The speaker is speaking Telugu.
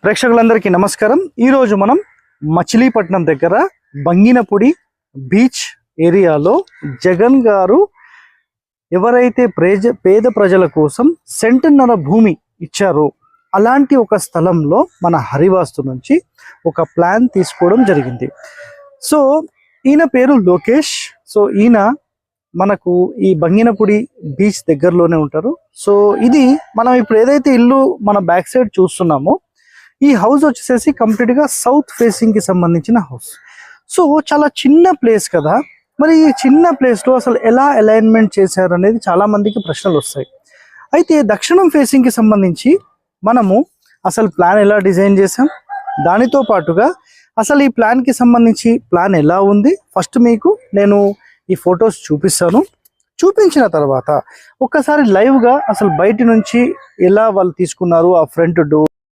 ప్రేక్షకులందరికీ నమస్కారం. ఈరోజు మనం మచిలీపట్నం దగ్గర బంగినపూడి బీచ్ ఏరియాలో జగన్ గారు ఎవరైతే పేద ప్రజల కోసం సెంటున్నర భూమి ఇచ్చారో అలాంటి ఒక స్థలంలో మన హరివాస్తు నుంచి ఒక ప్లాన్ తీసుకోవడం జరిగింది. సో ఈయన పేరు లోకేష్. సో ఈయన మనకు ఈ బంగినపూడి బీచ్ దగ్గరలోనే ఉంటారు. సో ఇది మనం ఇప్పుడు ఏదైతే ఇల్లు మన బ్యాక్ సైడ్ చూస్తున్నామో ఈ హౌస్ వచ్చేసేసి కంప్లీట్గా సౌత్ ఫేసింగ్కి సంబంధించిన హౌస్. సో చాలా చిన్న ప్లేస్ కదా, మరి ఈ చిన్న ప్లేస్లో అసలు ఎలా అలైన్మెంట్ చేశారు అనేది చాలా మందికి ప్రశ్నలు వస్తాయి. అయితే దక్షిణం ఫేసింగ్కి సంబంధించి మనము అసలు ప్లాన్ ఎలా డిజైన్ చేసాం, దానితో పాటుగా అసలు ఈ ప్లాన్కి సంబంధించి ప్లాన్ ఎలా ఉంది ఫస్ట్ మీకు నేను ఈ ఫొటోస్ చూపిస్తాను. చూపించిన తర్వాత ఒక్కసారి లైవ్గా అసలు బయట నుంచి ఎలా వాళ్ళు తీసుకున్నారు, ఆ ఫ్రంట్ డోర్